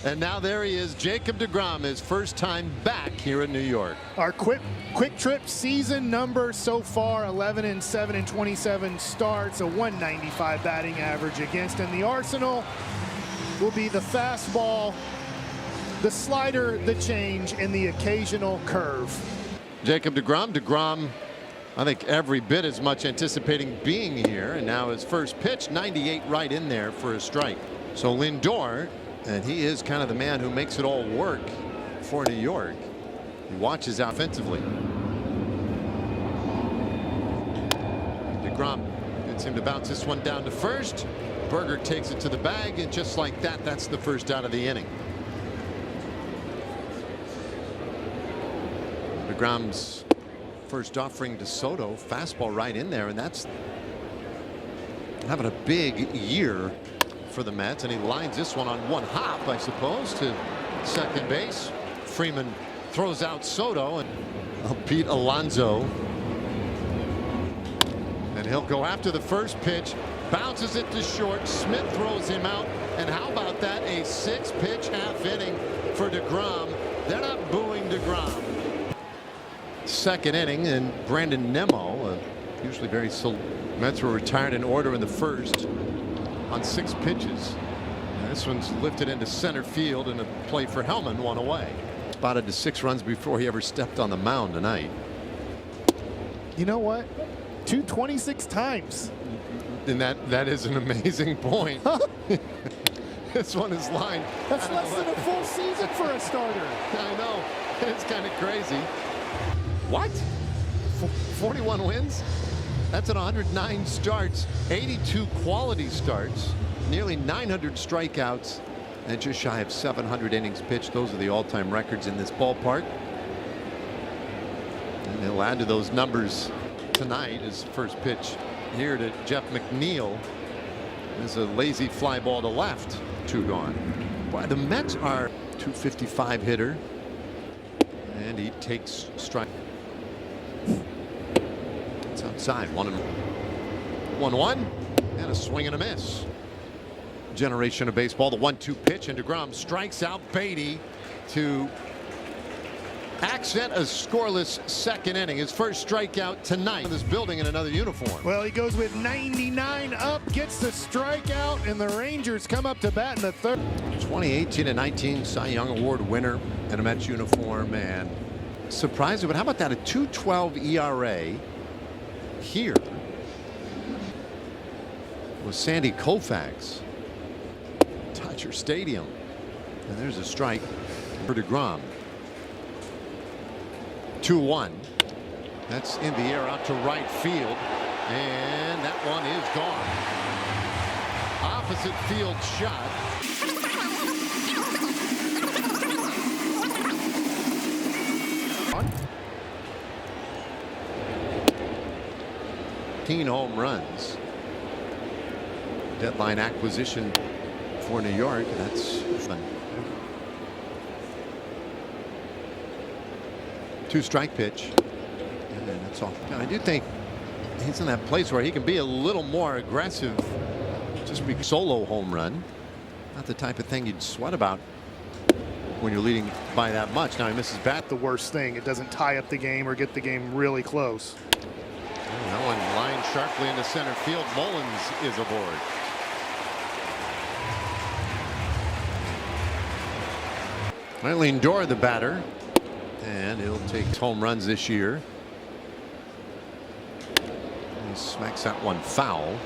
And now there he is, Jacob deGrom, his first time back here in New York. Our quick trip season number so far, 11-7 and 27 starts, a 195 batting average against. And the arsenal will be the fastball, the slider, the change, and the occasional curve. Jacob deGrom, I think every bit as much anticipating being here. And now his first pitch, 98 right in there for a strike. So Lindor, and he is kind of the man who makes it all work for New York. He watches offensively. deGrom gets him to bounce this one down to first. Berger takes it to the bag, and just like that, that's the first out of the inning. deGrom's first offering to Soto, fastball right in there, and that's having a big year for the Mets, and he lines this one on one hop, I suppose, to second base. Freeman throws out Soto, and Pete Alonso, and he'll go after the first pitch, bounces it to short. Smith throws him out, and how about that, a 6-pitch half inning for deGrom. They're not booing deGrom. Second inning, and Brandon Nimmo, usually very Mets were retired in order in the first on 6 pitches. And this one's lifted into center field, and a play for Hellman, one away. Spotted to 6 runs before he ever stepped on the mound tonight. You know what? 226 times. And that is an amazing point. This one is lined. That's less than a full season for a starter. I know. It's kind of crazy. What? 41 wins? That's at 109 starts, 82 quality starts, nearly 900 strikeouts, and just shy of 700 innings pitched. Those are the all-time records in this ballpark. And he'll add to those numbers tonight. His first pitch here to Jeff McNeil is a lazy fly ball to left, 2 gone. Boy, the Mets are 255 hitter, and he takes strike. It's outside, 1-1, and a swing and a miss. Generation of baseball, the 1-2 pitch, and deGrom strikes out Beatty to accent a scoreless second inning. His first strikeout tonight in this building in another uniform. Well, he goes with 99 up, gets the strikeout, and the Rangers come up to bat in the third. 2018-19 Cy Young Award winner in a Mets uniform, and surprising, but how about that? A 2.12 ERA here with Sandy Koufax. Dodger Stadium, and there's a strike for deGrom. 2-1. That's in the air out to right field, and that one is gone. Opposite field shot. Home runs. Deadline acquisition for New York. That's fun. 2-strike pitch, and that's all. I do think he's in that place where he can be a little more aggressive. Just be solo home run, not the type of thing you'd sweat about when you're leading by that much. Now he misses bat. The worst thing, it doesn't tie up the game or get the game really close. That one lined sharply into center field. Mullins is aboard. Lindor, the batter, and he'll take home runs this year. He smacks that one foul.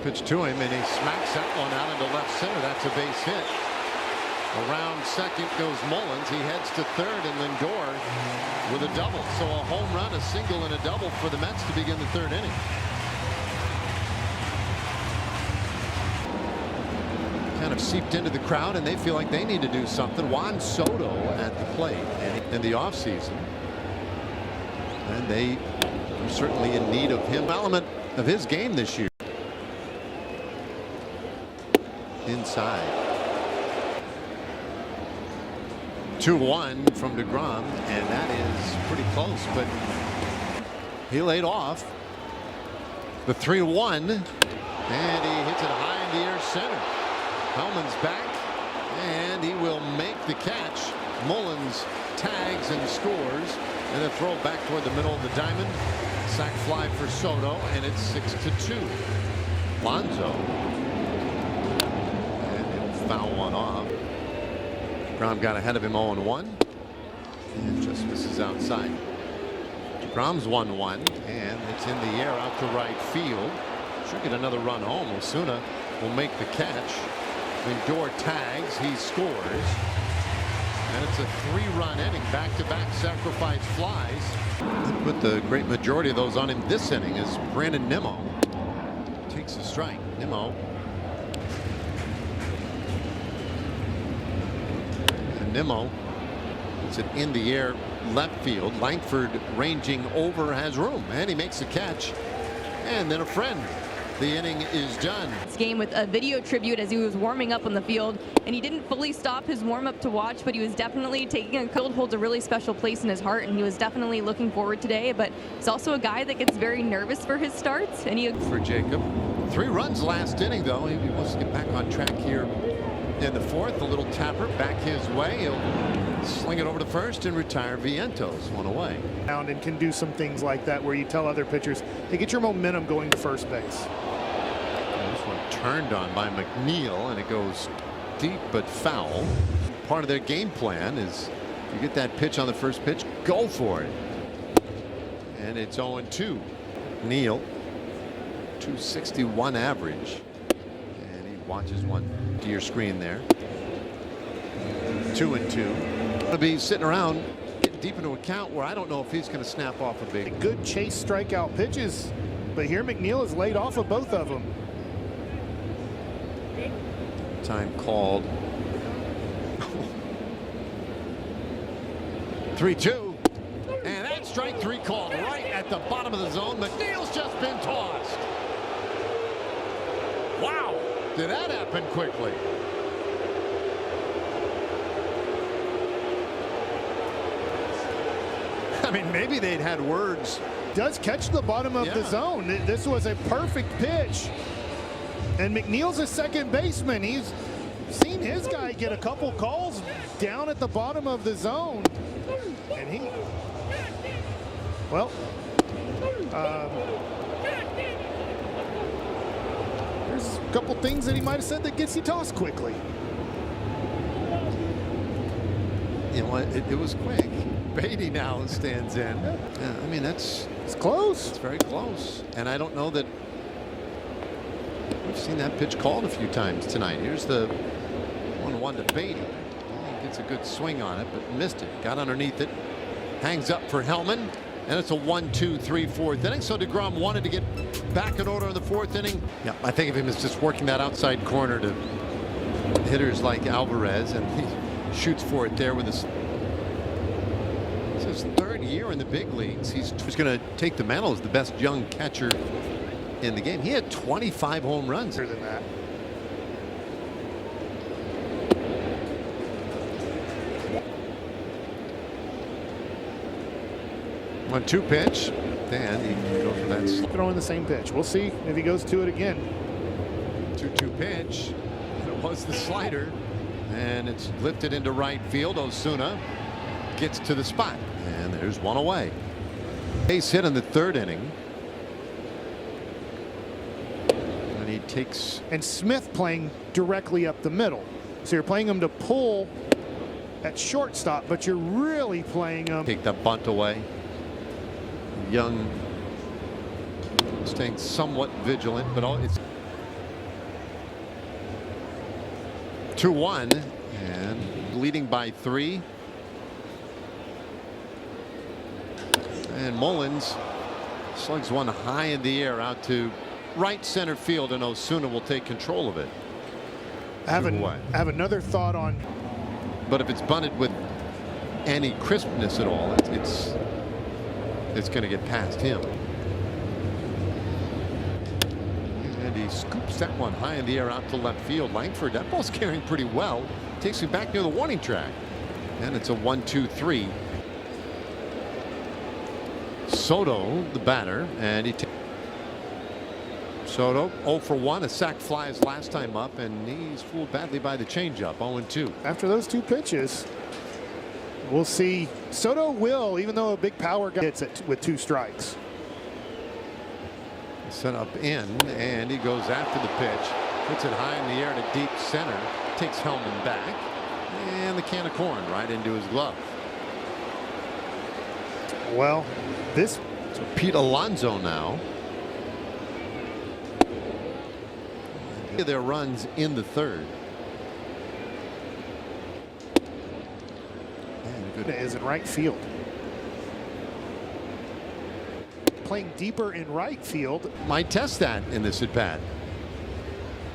Pitch to him, and he smacks that one out into left center. That's a base hit. Around second goes Mullins. He heads to third, and Lindor with a double. So a home run, a single, and a double for the Mets to begin the third inning. Kind of seeped into the crowd, and they feel like they need to do something. Juan Soto at the plate in the offseason, and they are certainly in need of him. Element of his game this year. Inside. 2-1 from deGrom, and that is pretty close, but he laid off. The 3-1, and he hits it high in the air center. Hellman's back, And he will make the catch. Mullins tags and scores. And a throw back toward the middle of the diamond. Sac fly for Soto, and it's 6-2. Lonzo. And he'll foul one off. DeGrom got ahead of him 0-1. And just misses outside. DeGrom's 1-1, and it's in the air out to right field. Should get another run home. Osuna will make the catch. Lindor tags, he scores. And it's a 3-run inning, back-to-back sacrifice flies. Put the great majority of those on him this inning as Brandon Nimmo takes a strike. Nimmo. And Nimmo puts it in the air left field. Langford ranging over, has room, and he makes the catch. And then a friend. The inning is done. This game with a video tribute as he was warming up on the field, and he didn't fully stop his warm-up to watch, but he was definitely taking a field, holds a really special place in his heart, and he was definitely looking forward today. But he's also a guy that gets very nervous for his starts, and he for Jacob. 3 runs last inning, though. He wants to get back on track here in the 4th. A little tapper back his way. He'll sling it over to first and retire. Vientos one away. And can do some things like that where you tell other pitchers, hey, get your momentum going to first base. This one turned on by McNeil, and it goes deep but foul. Part of their game plan is you get that pitch on the first pitch, go for it. And it's 0-2. Neal, 261 average. And he watches one to your screen there. 2-2. Going to be sitting around getting deep into a count where I don't know if he's going to snap off a big. Good chase strikeout pitches, but here McNeil is laid off of both of them. Time called. 3-2. And that strike 3 called right at the bottom of the zone. McNeil's just been tossed. Wow. Did that happen quickly? I mean, maybe they'd had words. Does catch the bottom of the zone. This was a perfect pitch. And McNeil's a second baseman. He's seen his guy get a couple calls down at the bottom of the zone. And he, well, there's a couple things that he might have said that gets you tossed quickly. You know what? It was quick. Beatty now stands in. Yeah, I mean, it's close. It's very close. And I don't know that we've seen that pitch called a few times tonight. Here's the 1-1 to Beatty. He gets a good swing on it, but missed it. Got underneath it. Hangs up for Hellman. And it's a 1-2-3 4th inning. So deGrom wanted to get back in order in the 4th inning. Yeah, I think of him as just working that outside corner to hitters like Alvarez, and he shoots for it there with his. It's his 3rd year in the big leagues. He's going to take the mantle as the best young catcher in the game. He had 25 home runs. Better than that. 1-2 pitch. Dan, he goes for that. Throwing the same pitch. We'll see if he goes to it again. 2-2 pitch. It was the slider, and it's lifted into right field. Osuna gets to the spot, and there's one away. Base hit in the 3rd inning. And he takes. And Smith playing directly up the middle. So you're playing him to pull at shortstop, but you're really playing him. Take that bunt away. Young staying somewhat vigilant, but it's 2-1 and leading by 3. And Mullins slugs one high in the air out to right center field, and Osuna will take control of it. I have another thought on. But if it's bunted with any crispness at all, it's going to get past him. And he scoops that one high in the air out to left field. Langford, that ball's carrying pretty well. Takes him back near the warning track. And it's a 1-2-3. Soto, the batter, and he Soto 0 for 1, a sac fly his last time up, and he's fooled badly by the changeup. 0-2. After those two pitches, we'll see. Soto will, even though a big power guy hits it with 2 strikes. Set up in, and he goes after the pitch. Puts it high in the air to deep center. Takes Hellman back, and the can of corn right into his glove. Well, this. So Pete Alonso now. Their runs in the third. And good is in right field. Playing deeper in right field. Might test that in this at bat.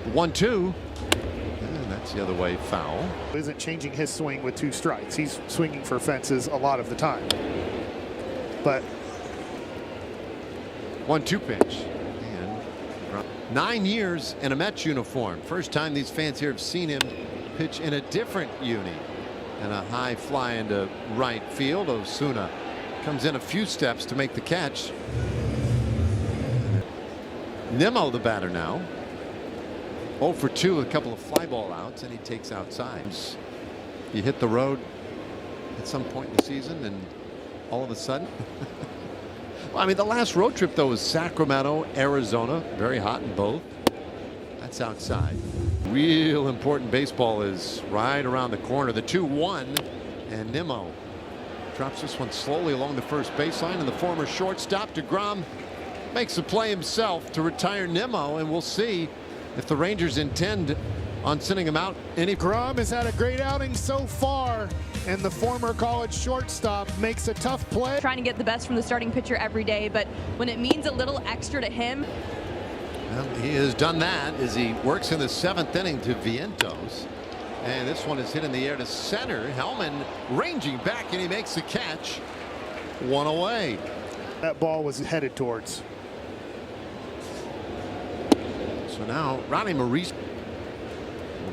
1-2. And that's the other way, foul. Isn't changing his swing with 2 strikes. He's swinging for fences a lot of the time. But 1-2 pitch. And 9 years in a Mets uniform. First time these fans here have seen him pitch in a different uni. And a high fly into right field. Osuna comes in a few steps to make the catch. Nimmo the batter now. 0 for 2 with a couple of fly ball outs, and he takes outside. You hit the road at some point in the season, and all of a sudden. Well, I mean, the last road trip, though, was Sacramento, Arizona. Very hot in both. That's outside. Real important baseball is right around the corner. The 2-1, and Nimmo drops this one slowly along the first baseline, and the former shortstop deGrom makes the play himself to retire Nimmo, and we'll see if the Rangers intend on sending him out. deGrom has had a great outing so far, and the former college shortstop makes a tough play. Trying to get the best from the starting pitcher every day, but when it means a little extra to him. Well, he has done that as he works in the 7th inning to Vientos. And this one is hit in the air to center. Hellman ranging back, and he makes the catch. 1 away. That ball was headed towards. So now Ronnie Maurice,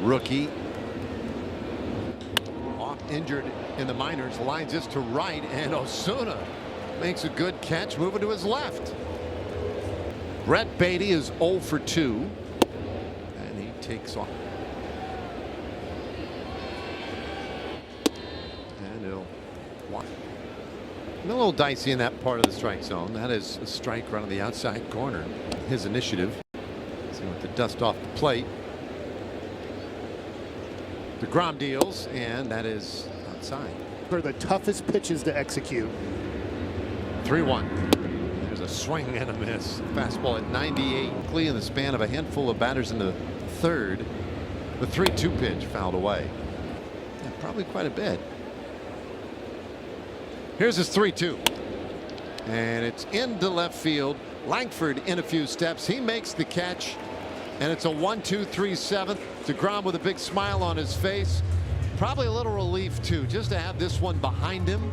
rookie, off injured in the minors, lines this to right, and Osuna makes a good catch, moving to his left. Brett Beatty is 0 for 2, and he takes off. And he'll walk. A little dicey in that part of the strike zone. That is a strike right on the outside corner. His initiative. See with the dust off the plate. deGrom deals, and that is outside. For the toughest pitches to execute. 3-1. There's a swing and a miss. Fastball at 98. Quickly in the span of a handful of batters in the third. The 3-2 pitch fouled away. Yeah, probably quite a bit. Here's his 3-2. And it's into left field. Langford in a few steps. He makes the catch. And it's a 1-2-3-7. deGrom with a big smile on his face. Probably a little relief, too, just to have this one behind him.